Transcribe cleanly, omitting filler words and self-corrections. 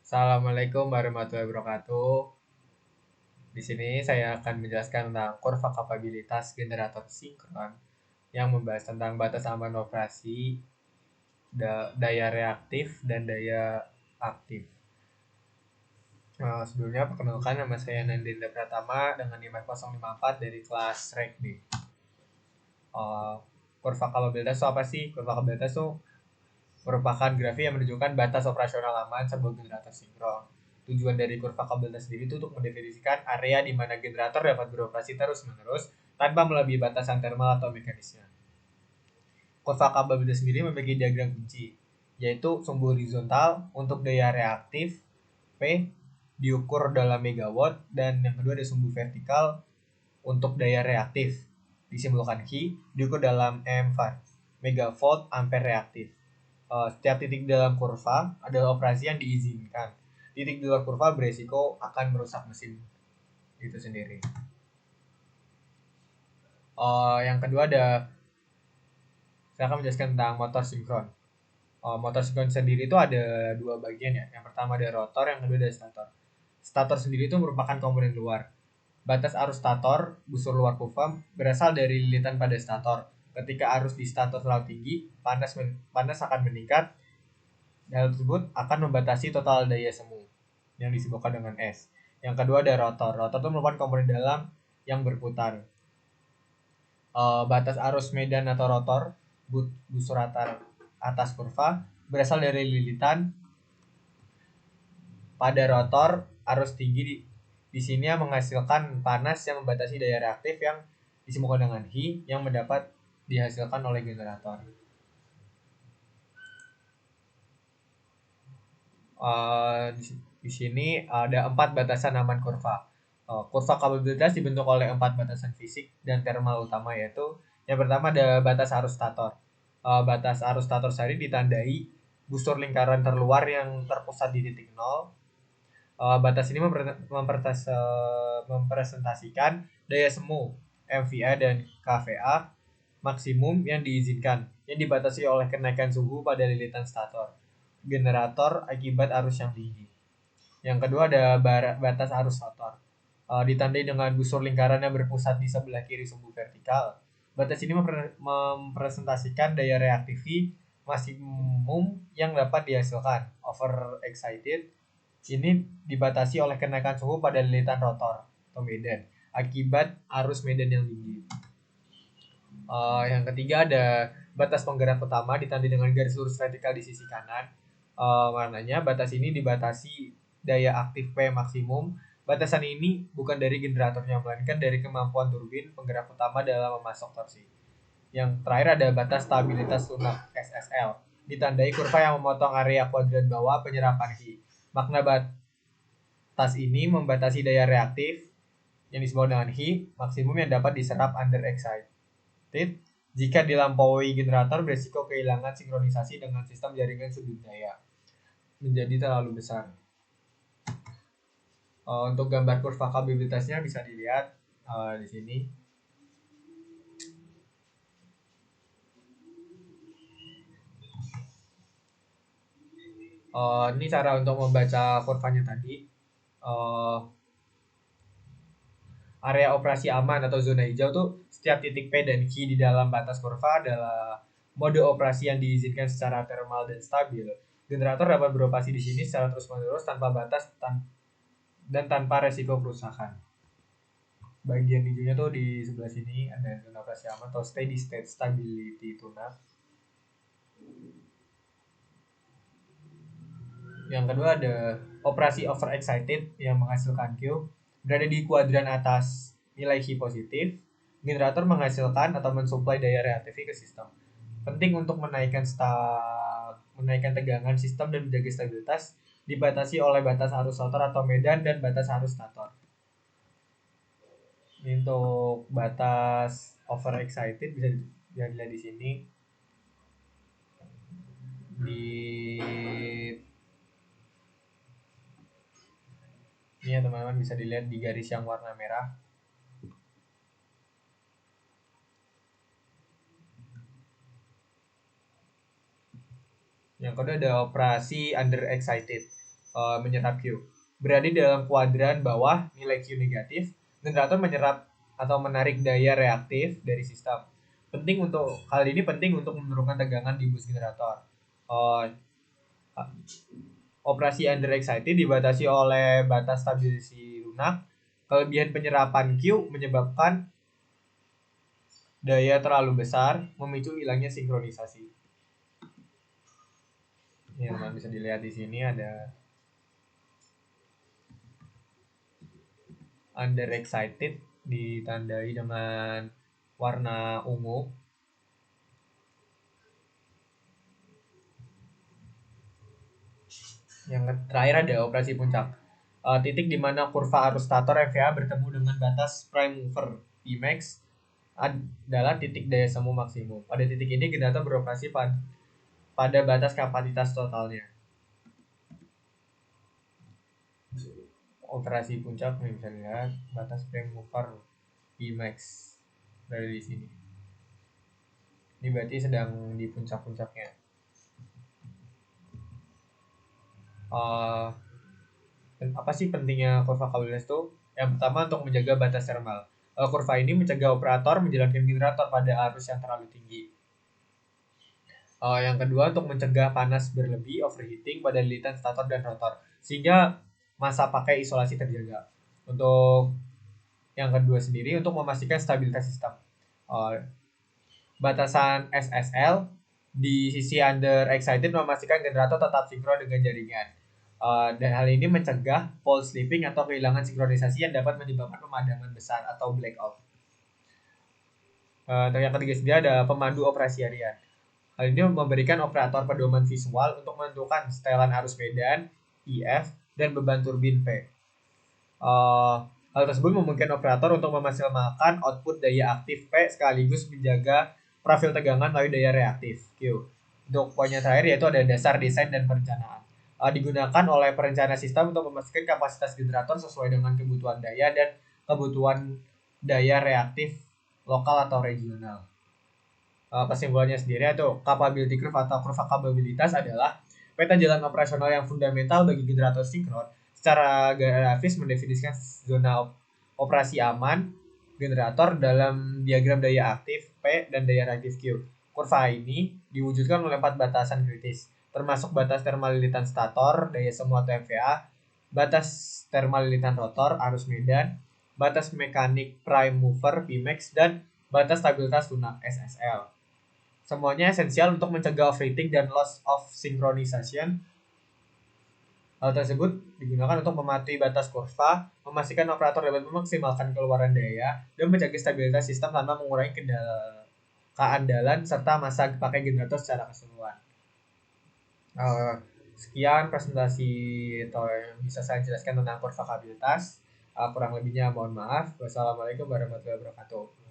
Assalamualaikum warahmatullahi wabarakatuh. Di sini saya akan menjelaskan tentang kurva kapabilitas generator sinkron yang membahas tentang batas aman operasi, daya reaktif, dan daya aktif. Sebelumnya perkenalkan, nama saya Nandendra Pratama dengan 5054 dari kelas Rek B. Kurva kapabilitas itu apa sih? Kurva kapabilitas itu merupakan grafik yang menunjukkan batas operasional aman sebuah generator sinkron. Tujuan dari kurva kapabilitas sendiri itu untuk mendefinisikan area di mana generator dapat beroperasi terus-menerus tanpa melebihi batasan thermal atau mekanisme. Kurva kapabilitas sendiri memiliki diagram kunci, yaitu sumbu horizontal untuk daya reaktif P diukur dalam megawatt, dan yang kedua ada sumbu vertikal untuk daya reaktif disimbolkan Q diukur dalam M4 megavolt ampere reaktif. Setiap titik dalam kurva adalah operasi yang diizinkan. Titik di luar kurva beresiko akan merusak mesin itu sendiri. Yang kedua saya akan menjelaskan tentang motor sinkron. Motor sinkron sendiri itu ada dua bagian ya. Yang pertama ada rotor, yang kedua ada stator. Stator sendiri itu merupakan komponen luar. Batas arus stator, busur luar kurva, berasal dari lilitan pada stator. Ketika arus di stator terlalu tinggi, panas akan meningkat. Hal tersebut akan membatasi total daya semu yang disebutkan dengan S. Yang kedua ada rotor. Rotor itu merupakan komponen dalam yang berputar. Batas arus medan atau rotor busur atas kurva berasal dari lilitan pada rotor. Arus tinggi di sini menghasilkan panas yang membatasi daya reaktif yang disebutkan dengan Hi yang mendapat dihasilkan oleh generator. Di sini ada 4 batasan aman kurva. Kurva kapabilitas dibentuk oleh 4 batasan fisik dan thermal utama, yaitu yang pertama ada batas arus stator. Batas arus stator sendiri ditandai busur lingkaran terluar yang terpusat di titik 0. Batas ini mempresentasikan daya semu MVA dan KVA maksimum yang diizinkan, yang dibatasi oleh kenaikan suhu pada lilitan stator generator akibat arus yang tinggi. Yang kedua ada batas arus rotor. Ditandai dengan busur lingkaran yang berpusat di sebelah kiri sumbu vertikal. Batas ini mempresentasikan daya reaktif maksimum yang dapat dihasilkan. Overexcited ini dibatasi oleh kenaikan suhu pada lilitan rotor atau medan akibat arus medan yang tinggi. Yang ketiga ada batas penggerak utama ditandai dengan garis lurus vertikal di sisi kanan. Maknanya batas ini dibatasi daya aktif P maksimum. Batasan ini bukan dari generatornya, melainkan dari kemampuan turbin penggerak utama dalam memasok torsi. Yang terakhir ada batas stabilitas lunak SSL, ditandai kurva yang memotong area kuadran bawah penyerapan Hi. Makna batas ini membatasi daya reaktif yang disebut dengan Hi maksimum yang dapat diserap under excited. Jika dilampaui generator, beresiko kehilangan sinkronisasi dengan sistem jaringan sudut daya menjadi terlalu besar. Untuk gambar kurva kapabilitasnya bisa dilihat di sini. Ini cara untuk membaca kurvanya tadi. Area operasi aman atau zona hijau tuh setiap titik P dan Q di dalam batas kurva adalah mode operasi yang diizinkan secara thermal dan stabil. Generator dapat beroperasi di sini secara terus-menerus tanpa batas dan tanpa resiko kerusakan. Bagian hijaunya tuh di sebelah sini ada zona operasi aman atau steady state stability tune-up. Yang kedua ada operasi overexcited yang menghasilkan Q berada di kuadran atas nilai Hi positif. Generator menghasilkan atau mensuplai daya reaktif ke sistem. Penting untuk menaikkan tegangan sistem dan menjaga stabilitas dibatasi oleh batas arus rotor atau medan dan batas arus stator. Ini untuk batas overexcited bisa dilihat di sini. Ini ya teman-teman, bisa dilihat di garis yang warna merah. Yang kedua ada operasi under excited. menyerap Q. Berada dalam kuadran bawah nilai Q negatif, generator menyerap atau menarik daya reaktif dari sistem. Hal ini penting untuk menurunkan tegangan di bus generator. Operasi underexcited dibatasi oleh batas stabilisasi lunak. Kelebihan penyerapan Q menyebabkan daya terlalu besar, memicu hilangnya sinkronisasi. Ini yang bisa dilihat di sini ada underexcited ditandai dengan warna ungu. Yang terakhir ada operasi puncak. Titik di mana kurva arus stator FVA bertemu dengan batas prime mover Pmax adalah titik daya semu maksimum. Pada titik ini generator beroperasi pada batas kapasitas totalnya. Operasi puncak bisa lihat batas prime mover Pmax dari di sini. Ini berarti sedang di puncak-puncaknya. Apa sih pentingnya kurva Cabriles itu? Yang pertama untuk menjaga batas thermal. Kurva ini mencegah operator menjalankan generator pada arus yang terlalu tinggi. Yang kedua untuk mencegah panas berlebih overheating pada lilitan stator dan rotor sehingga masa pakai isolasi terjaga. Untuk yang kedua sendiri untuk memastikan stabilitas sistem. Batasan SSL di sisi under excited memastikan generator tetap sinkron dengan jaringan. Dan hal ini mencegah pole slipping atau kehilangan sinkronisasi yang dapat menyebabkan pemadaman besar atau blackout. Dan yang ketiga sendiri ada pemandu operasi harian. Hal ini memberikan operator pedoman visual untuk menentukan setelan arus medan, IF, dan beban turbin P. Hal tersebut memungkinkan operator untuk memaksimalkan output daya aktif P sekaligus menjaga profil tegangan melalui daya reaktif Q. Untuk poin yang terakhir yaitu ada dasar desain dan perencanaan. Digunakan oleh perencana sistem untuk memastikan kapasitas generator sesuai dengan kebutuhan daya dan kebutuhan daya reaktif lokal atau regional. Kesimpulannya sendiri itu capability curve atau kurva kapabilitas adalah peta jalan operasional yang fundamental bagi generator sinkron. Secara grafis mendefinisikan zona operasi aman generator dalam diagram daya aktif P dan daya reaktif Q. Kurva ini diwujudkan oleh 4 batasan kritis, termasuk batas thermal lilitan stator, daya semu atau MVA, batas thermal lilitan rotor, arus medan, batas mekanik prime mover Pmax, dan batas stabilitas lunak SSL. Semuanya esensial untuk mencegah overheating dan loss of synchronization. Hal tersebut digunakan untuk mematuhi batas kurva, memastikan operator dapat memaksimalkan keluaran daya, dan menjaga stabilitas sistem tanpa mengurangi keandalan serta masa pakai generator secara keseluruhan. Sekian presentasi yang bisa saya jelaskan tentang kurva kapabilitas. Kurang lebihnya mohon maaf. Wassalamualaikum warahmatullahi wabarakatuh.